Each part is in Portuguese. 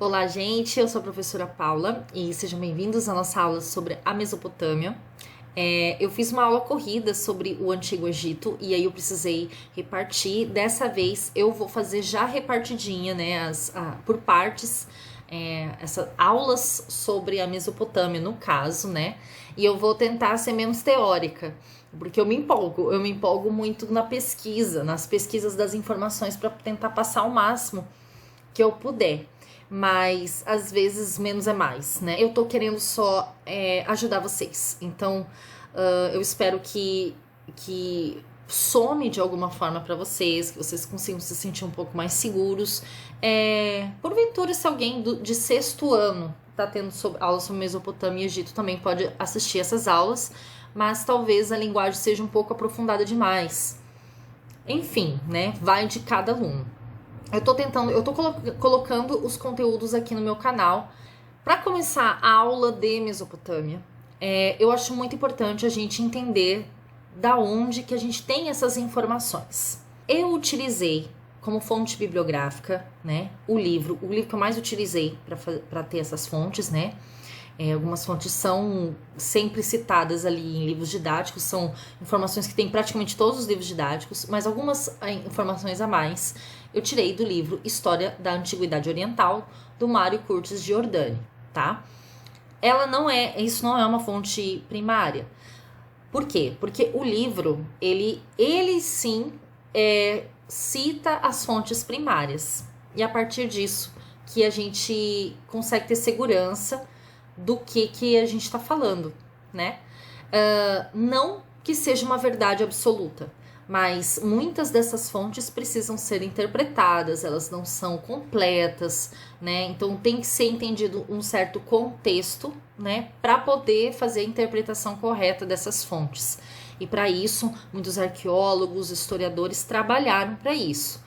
Olá, gente, eu sou a professora Paula e sejam bem-vindos à nossa aula sobre a Mesopotâmia. Eu fiz uma aula corrida sobre o Antigo Egito e aí eu precisei repartir. Dessa vez eu vou fazer já repartidinha, né, por partes, essas aulas sobre a Mesopotâmia, no caso, né, e eu vou tentar ser menos teórica. Porque eu me empolgo muito nas pesquisas das informações para tentar passar o máximo que eu puder. Mas às vezes menos é mais, né? Eu tô querendo só ajudar vocês. Então eu espero que some de alguma forma para vocês, que vocês consigam se sentir um pouco mais seguros. Porventura, se alguém de sexto ano tá tendo aulas sobre Mesopotâmia e Egito, também pode assistir essas aulas, mas talvez a linguagem seja um pouco aprofundada demais. Enfim, né? Vai de cada aluno. Eu tô colocando os conteúdos aqui no meu canal. Para começar a aula de Mesopotâmia, eu acho muito importante a gente entender da onde que a gente tem essas informações. Eu utilizei como fonte bibliográfica, né, o livro que eu mais utilizei para ter essas fontes, né. Algumas fontes são sempre citadas ali em livros didáticos, são informações que tem praticamente todos os livros didáticos, mas algumas informações a mais eu tirei do livro História da Antiguidade Oriental, do Mário Curtis Giordani, tá? Isso não é uma fonte primária. Por quê? Porque o livro, ele sim cita as fontes primárias. E a partir disso que a gente consegue ter segurança do que a gente está falando, né? Não que seja uma verdade absoluta, mas muitas dessas fontes precisam ser interpretadas, elas não são completas, né? Então tem que ser entendido um certo contexto, né, para poder fazer a interpretação correta dessas fontes. E para isso, muitos arqueólogos, historiadores trabalharam para isso.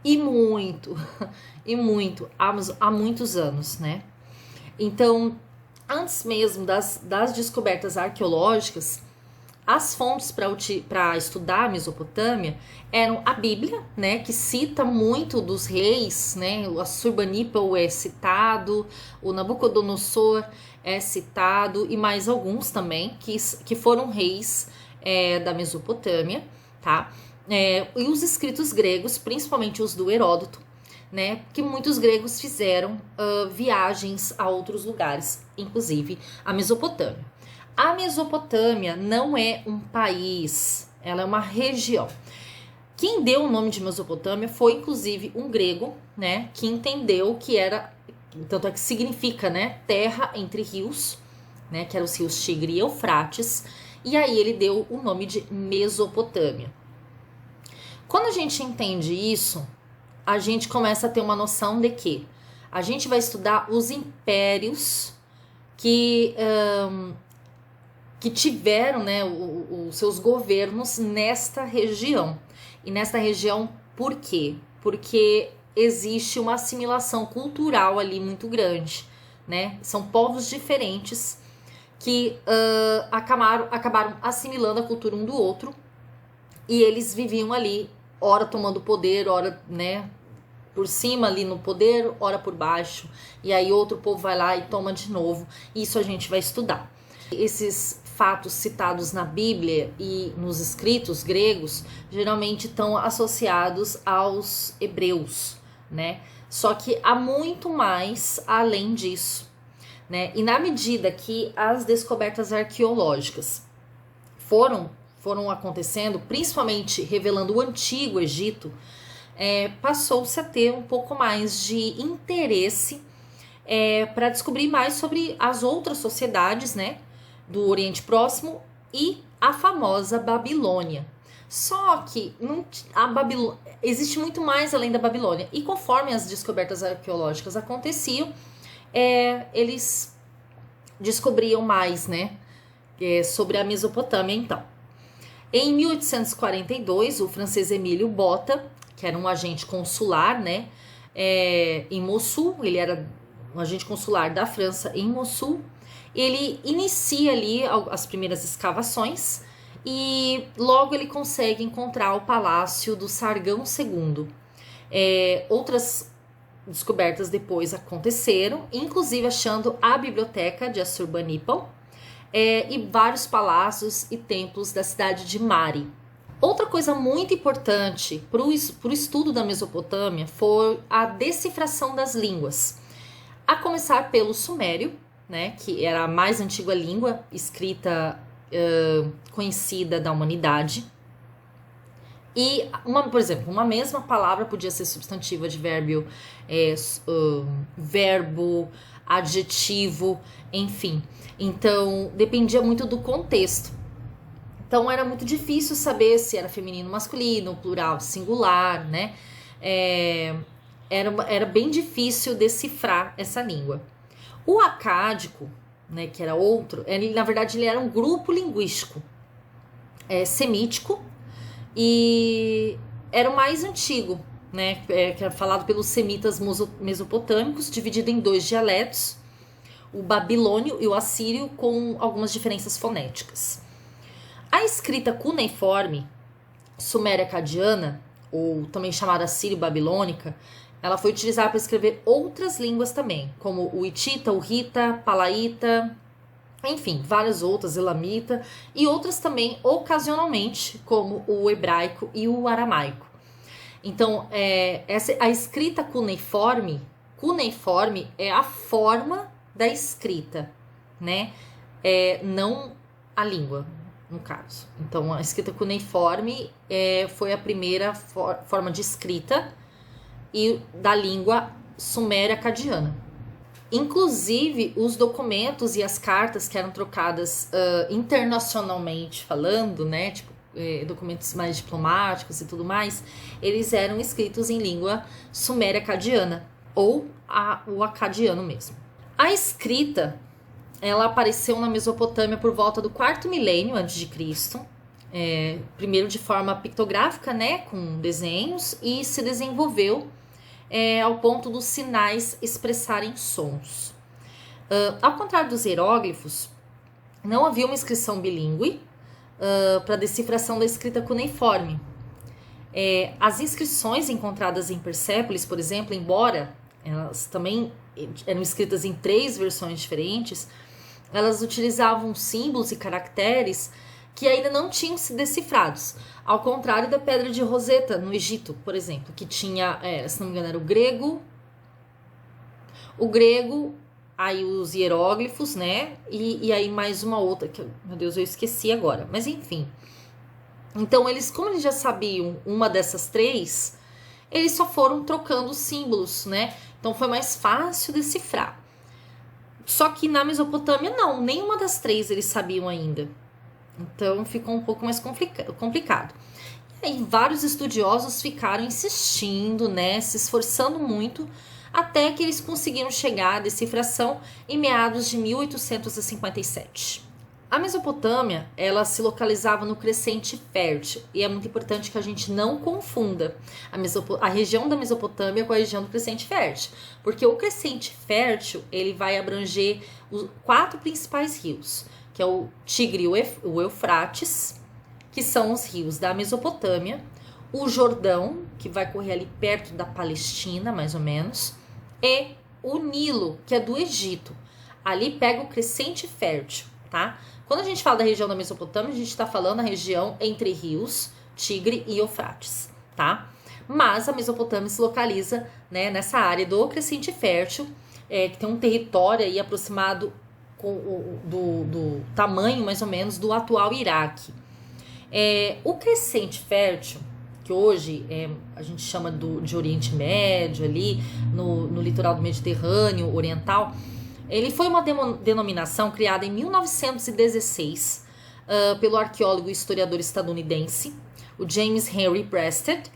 E muito, há muitos anos, né? Então, antes mesmo das descobertas arqueológicas, as fontes para estudar a Mesopotâmia eram a Bíblia, né, que cita muito dos reis, né, o Assurbanipal é citado, o Nabucodonosor é citado e mais alguns também que foram reis da Mesopotâmia, tá? E os escritos gregos, principalmente os do Heródoto, né, que muitos gregos fizeram viagens a outros lugares, inclusive a Mesopotâmia. A Mesopotâmia não é um país, ela é uma região. Quem deu o nome de Mesopotâmia foi, inclusive, um grego, né, que entendeu que era, tanto é que significa, né, terra entre rios, né, que eram os rios Tigre e Eufrates, e aí ele deu o nome de Mesopotâmia. Quando a gente entende isso, a gente começa a ter uma noção de que a gente vai estudar os impérios que tiveram, né, os seus governos nesta região. E nesta região, por quê? Porque existe uma assimilação cultural ali muito grande, né? São povos diferentes que acabaram assimilando a cultura um do outro e eles viviam ali, ora tomando poder, ora, né, por cima ali no poder, ora por baixo, e aí outro povo vai lá e toma de novo. Isso a gente vai estudar. Esses fatos citados na Bíblia e nos escritos gregos geralmente estão associados aos hebreus, né? Só que há muito mais além disso, né? E na medida que as descobertas arqueológicas foram acontecendo, principalmente revelando o Antigo Egito, passou-se a ter um pouco mais de interesse para descobrir mais sobre as outras sociedades, né, do Oriente Próximo e a famosa Babilônia. Só que existe muito mais além da Babilônia. E conforme as descobertas arqueológicas aconteciam, eles descobriam mais, né, sobre a Mesopotâmia, então. Em 1842, o francês Emílio Botta, que era um agente consular, né, em Mossul, ele era um agente consular da França em Mossul, ele inicia ali as primeiras escavações e logo ele consegue encontrar o palácio do Sargão II. Outras descobertas depois aconteceram, inclusive achando a biblioteca de Assurbanipal e vários palácios e templos da cidade de Mari. Outra coisa muito importante para o estudo da Mesopotâmia foi a decifração das línguas, a começar pelo sumério, né, que era a mais antiga língua escrita conhecida da humanidade. E, por exemplo, uma mesma palavra podia ser substantivo, advérbio, verbo, adjetivo, enfim. Então, dependia muito do contexto. Então, era muito difícil saber se era feminino, masculino, plural, singular, né? Era bem difícil decifrar essa língua. O acádico, né, que era outro, na verdade, ele era um grupo linguístico semítico, e era o mais antigo, né, que era falado pelos semitas mesopotâmicos, dividido em 2 dialetos, o babilônio e o assírio, com algumas diferenças fonéticas. A escrita cuneiforme sumério-acadiana, ou também chamada assírio-babilônica, ela foi utilizada para escrever outras línguas também, como o hitita, o rita, palaíta, enfim, várias outras, elamita, e outras também ocasionalmente, como o hebraico e o aramaico. Então, a escrita cuneiforme é a forma da escrita, né? Não a língua, no caso. Então, a escrita cuneiforme foi a primeira forma de escrita e da língua sumério-acadiana. Inclusive, os documentos e as cartas que eram trocadas internacionalmente falando, né, tipo, documentos mais diplomáticos e tudo mais, eles eram escritos em língua sumério-acadiana, ou o acadiano mesmo. A escrita, ela apareceu na Mesopotâmia por volta do 4º milênio antes de Cristo, primeiro de forma pictográfica, né, com desenhos, e se desenvolveu ao ponto dos sinais expressarem sons. Ao contrário dos hieróglifos, não havia uma inscrição bilíngue para decifração da escrita cuneiforme. As inscrições encontradas em Persépolis, por exemplo, embora elas também eram escritas em 3 versões diferentes, elas utilizavam símbolos e caracteres que ainda não tinham sido decifrados, ao contrário da Pedra de Roseta, no Egito, por exemplo, que tinha, se não me engano, era o grego, aí os hieróglifos, né, e aí mais uma outra, que, meu Deus, eu esqueci agora, mas enfim. Então, como eles já sabiam uma dessas 3, eles só foram trocando os símbolos, né, então foi mais fácil decifrar. Só que na Mesopotâmia, não, nenhuma das 3 eles sabiam ainda. Então ficou um pouco mais complicado. E aí vários estudiosos ficaram insistindo, né, se esforçando muito, até que eles conseguiram chegar à decifração em meados de 1857. A Mesopotâmia, ela se localizava no Crescente Fértil, e é muito importante que a gente não confunda a região da Mesopotâmia com a região do Crescente Fértil, porque o Crescente Fértil, ele vai abranger os 4 principais rios, que é o Tigre e o Eufrates, que são os rios da Mesopotâmia, o Jordão, que vai correr ali perto da Palestina, mais ou menos, e o Nilo, que é do Egito. Ali pega o Crescente Fértil, tá? Quando a gente fala da região da Mesopotâmia, a gente está falando da região entre rios, Tigre e Eufrates, tá? Mas a Mesopotâmia se localiza, né, nessa área do Crescente Fértil, que tem um território aí aproximado do tamanho, mais ou menos, do atual Iraque. O Crescente Fértil, que hoje a gente chama de Oriente Médio, ali no litoral do Mediterrâneo Oriental, ele foi uma denominação criada em 1916 pelo arqueólogo e historiador estadunidense, o James Henry Breasted.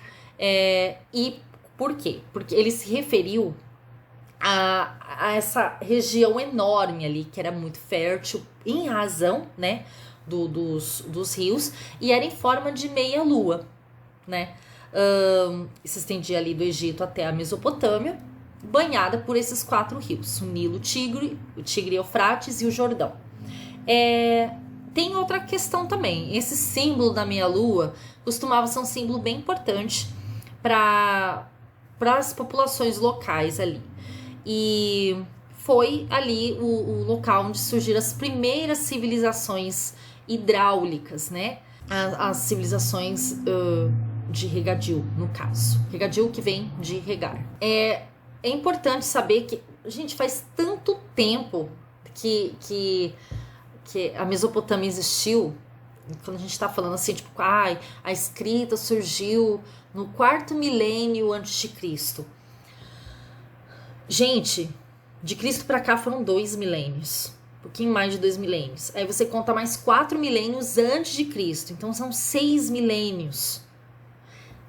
E por quê? Porque ele se referiu a essa região enorme ali, que era muito fértil, em razão, né, dos rios, e era em forma de meia-lua, né? Se estendia ali do Egito até a Mesopotâmia, banhada por esses 4 rios, o Nilo, o Tigre, Eufrates e o Jordão. Tem outra questão também. Esse símbolo da meia-lua costumava ser um símbolo bem importante para para as populações locais ali. E foi ali o local onde surgiram as primeiras civilizações hidráulicas, né? As civilizações de regadio, no caso. Regadio que vem de regar. É importante saber que, gente, faz tanto tempo que a Mesopotâmia existiu. Quando a gente está falando assim, tipo, a escrita surgiu no 4º milênio antes de Cristo. Gente, de Cristo para cá foram 2 milênios. Um pouquinho mais de 2 milênios. Aí você conta mais 4 milênios antes de Cristo. Então são 6 milênios.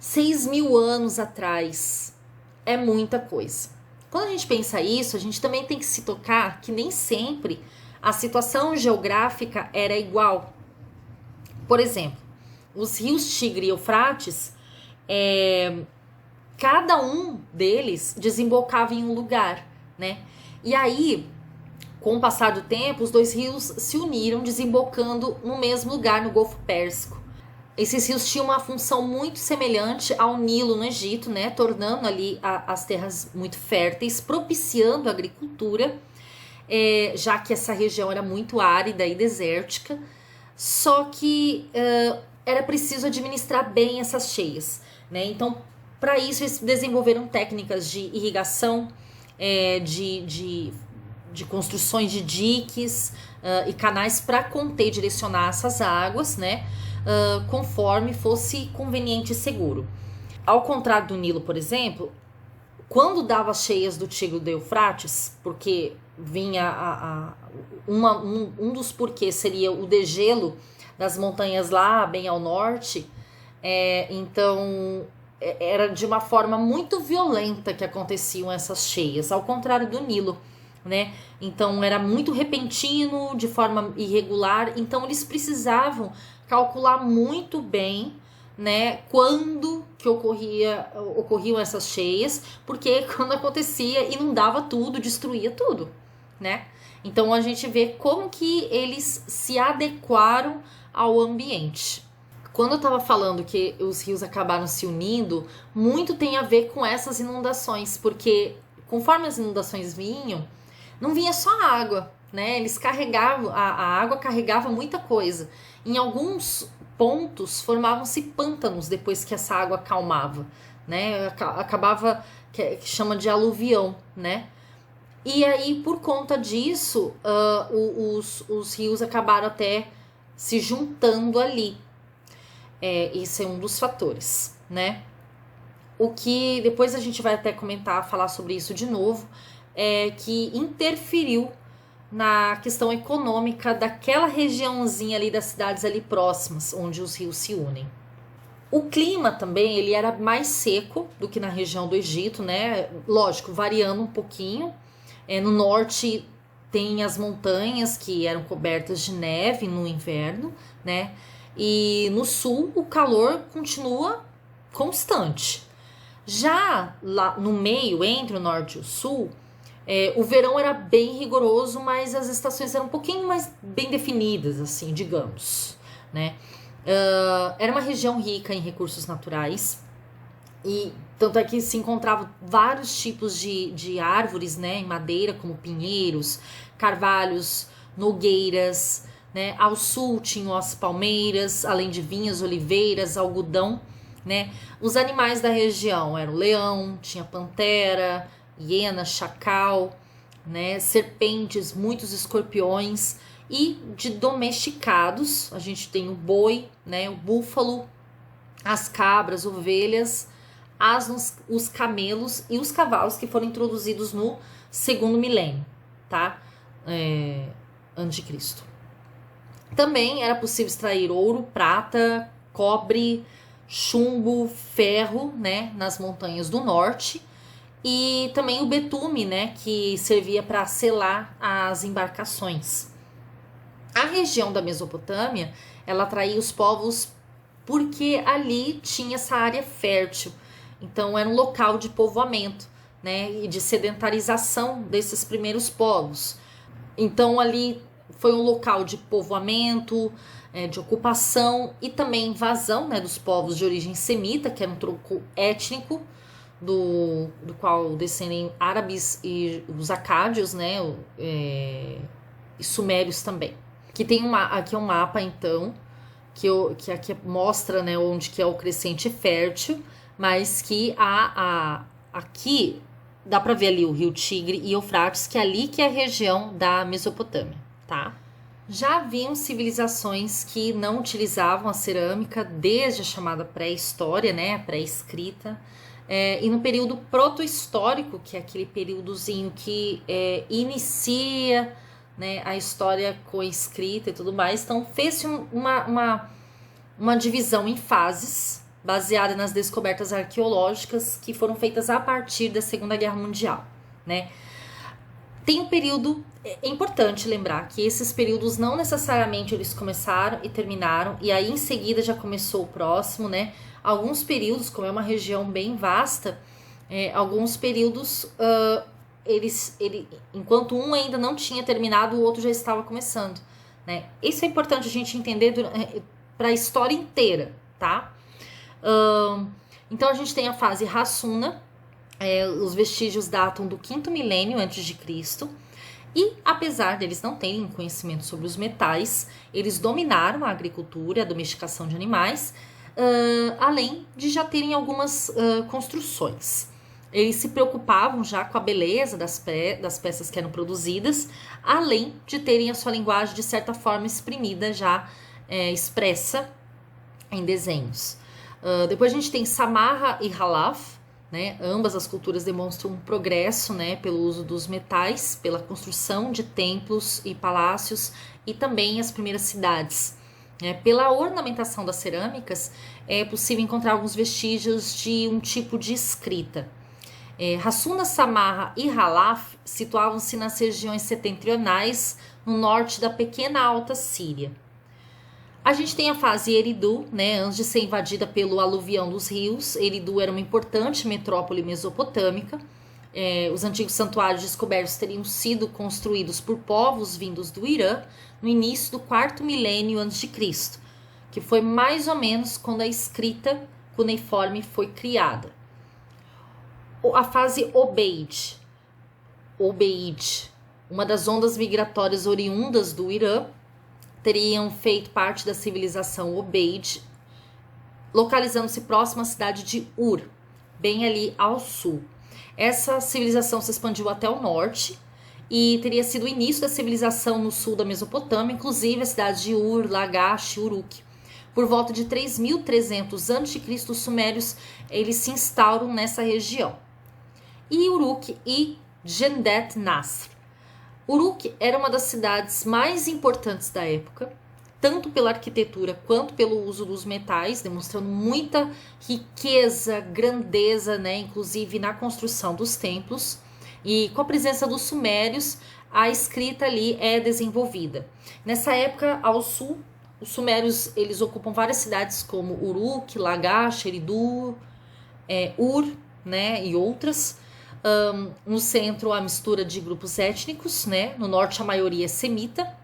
6.000 anos atrás. É muita coisa. Quando a gente pensa isso, a gente também tem que se tocar que nem sempre a situação geográfica era igual. Por exemplo, os rios Tigre e Eufrates, cada um deles desembocava em um lugar, né? E aí, com o passar do tempo, os 2 rios se uniram, desembocando no mesmo lugar, no Golfo Pérsico. Esses rios tinham uma função muito semelhante ao Nilo no Egito, né? Tornando ali as terras muito férteis, propiciando a agricultura, já que essa região era muito árida e desértica. Só que era preciso administrar bem essas cheias, né? Então, para isso, eles desenvolveram técnicas de irrigação, de construções de diques e canais para conter e direcionar essas águas, né? Conforme fosse conveniente e seguro. Ao contrário do Nilo, por exemplo, quando dava as cheias do Tigre e do Eufrates, porque vinha um dos porquês seria o degelo das montanhas lá bem ao norte, então era de uma forma muito violenta que aconteciam essas cheias, ao contrário do Nilo, né? Então era muito repentino, de forma irregular, então eles precisavam calcular muito bem, né, quando que ocorriam essas cheias, porque quando acontecia inundava tudo, destruía tudo, né? Então a gente vê como que eles se adequaram ao ambiente. Quando eu estava falando que os rios acabaram se unindo, muito tem a ver com essas inundações, porque conforme as inundações vinham, não vinha só água, né? Eles carregavam, a água carregava muita coisa. Em alguns pontos formavam-se pântanos depois que essa água acalmava, né? Acabava, que chama de aluvião, né? E aí, por conta disso, os rios acabaram até se juntando ali. Esse é um dos fatores, né? O que depois a gente vai até comentar, falar sobre isso de novo, que interferiu na questão econômica daquela regiãozinha ali das cidades ali próximas, onde os rios se unem. O clima também, ele era mais seco do que na região do Egito, né? Lógico, variando um pouquinho. No norte tem as montanhas que eram cobertas de neve no inverno, né? E no sul o calor continua constante. Já lá no meio, entre o norte e o sul, o verão era bem rigoroso, mas as estações eram um pouquinho mais bem definidas, assim, digamos, né? Era uma região rica em recursos naturais, e tanto é que se encontravam vários tipos de árvores, né, em madeira, como pinheiros, carvalhos, nogueiras, né? Ao sul tinham as palmeiras, além de vinhas, oliveiras, algodão, né? Os animais da região eram leão, tinha pantera, hiena, chacal, né? Serpentes, muitos escorpiões. E de domesticados, a gente tem o boi, né? O búfalo, as cabras, ovelhas, asnos, os camelos e os cavalos, que foram introduzidos no 2º milênio, tá? Antes de Cristo. Também era possível extrair ouro, prata, cobre, chumbo, ferro, né, nas montanhas do norte, e também o betume, né, que servia para selar as embarcações. A região da Mesopotâmia, ela atraía os povos porque ali tinha essa área fértil, então era um local de povoamento, né, e de sedentarização desses primeiros povos. Então ali foi um local de povoamento, de ocupação e também invasão, né, dos povos de origem semita, que era um tronco étnico do qual descendem árabes e os acádios, né, e sumérios também. Aqui aqui é um mapa, então, que aqui mostra, né, onde que é o crescente fértil, mas que aqui dá para ver ali o rio Tigre e Eufrates, que é ali que é a região da Mesopotâmia, tá? Já haviam civilizações que não utilizavam a cerâmica desde a chamada pré-história, né, a pré-escrita, e no período proto-histórico, que é aquele períodozinho que inicia, né, a história com escrita e tudo mais. Então fez-se uma divisão em fases, baseada nas descobertas arqueológicas que foram feitas a partir da Segunda Guerra Mundial, né? Tem um período, é importante lembrar que esses períodos não necessariamente eles começaram e terminaram, e aí em seguida já começou o próximo, né? Alguns períodos, como é uma região bem vasta, alguns períodos, enquanto um ainda não tinha terminado, o outro já estava começando, né? Isso é importante a gente entender para a história inteira, tá? Então a gente tem a fase Hassuna, os vestígios datam do 5º milênio antes de Cristo, e apesar deles não terem conhecimento sobre os metais, eles dominaram a agricultura e a domesticação de animais, além de já terem algumas construções. Eles se preocupavam já com a beleza das peças que eram produzidas, além de terem a sua linguagem de certa forma exprimida já, expressa em desenhos. Depois a gente tem Samarra e Halaf, né? Ambas as culturas demonstram um progresso, né, pelo uso dos metais, pela construção de templos e palácios e também as primeiras cidades. Pela ornamentação das cerâmicas, é possível encontrar alguns vestígios de um tipo de escrita. Hassuna, Samarra e Halaf situavam-se nas regiões setentrionais, no norte da pequena Alta Síria. A gente tem a fase Eridu, né, antes de ser invadida pelo aluvião dos rios. Eridu era uma importante metrópole mesopotâmica. Os antigos santuários descobertos teriam sido construídos por povos vindos do Irã no início do 4º milênio a.C., que foi mais ou menos quando a escrita cuneiforme foi criada. A fase Obeid, uma das ondas migratórias oriundas do Irã, teriam feito parte da civilização Obeid, localizando-se próxima à cidade de Ur, bem ali ao sul. Essa civilização se expandiu até o norte e teria sido o início da civilização no sul da Mesopotâmia, inclusive as cidades de Ur, Lagash e Uruk. Por volta de 3.300 a.C., os sumérios eles se instauram nessa região. E Uruk e Gendet Nasr. Uruk era uma das cidades mais importantes da época, tanto pela arquitetura quanto pelo uso dos metais, demonstrando muita riqueza, grandeza, né, inclusive na construção dos templos. E com a presença dos sumérios, a escrita ali é desenvolvida. Nessa época, ao sul, os sumérios eles ocupam várias cidades como Uruk, Lagash, Eridu, Ur, né, e outras. No centro, a mistura de grupos étnicos, né? No norte, a maioria é semita.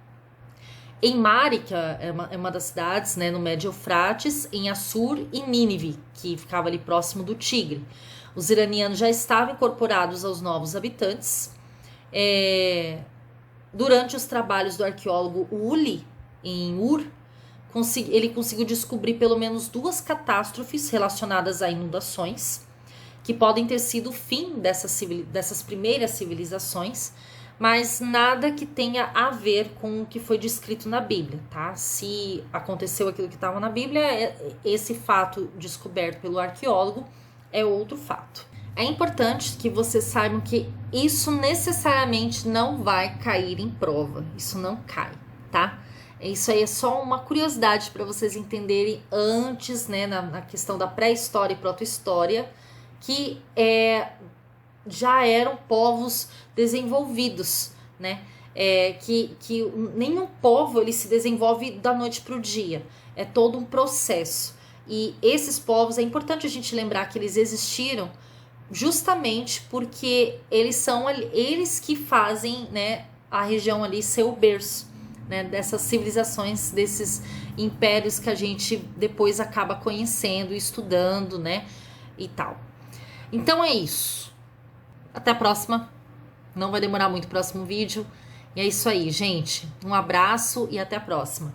Em Márica, é uma das cidades, né, no Médio Eufrates, em Assur e Nínive, que ficava ali próximo do Tigre. Os iranianos já estavam incorporados aos novos habitantes. Durante os trabalhos do arqueólogo Uli, em Ur, ele conseguiu descobrir pelo menos 2 catástrofes relacionadas a inundações, que podem ter sido o fim dessas primeiras civilizações, mas nada que tenha a ver com o que foi descrito na Bíblia, tá? Se aconteceu aquilo que estava na Bíblia, esse fato descoberto pelo arqueólogo é outro fato. É importante que vocês saibam que isso necessariamente não vai cair em prova, isso não cai, tá? Isso aí é só uma curiosidade para vocês entenderem antes, né, na questão da pré-história e proto-história, que já eram povos desenvolvidos, né? Que nenhum povo ele se desenvolve da noite para o dia, é todo um processo. E esses povos, é importante a gente lembrar que eles existiram justamente porque eles são eles que fazem, né, a região ali ser o berço, né, dessas civilizações, desses impérios que a gente depois acaba conhecendo, estudando, né, e tal. Então é isso. Até a próxima. Não vai demorar muito o próximo vídeo. E é isso aí, gente. Um abraço e até a próxima.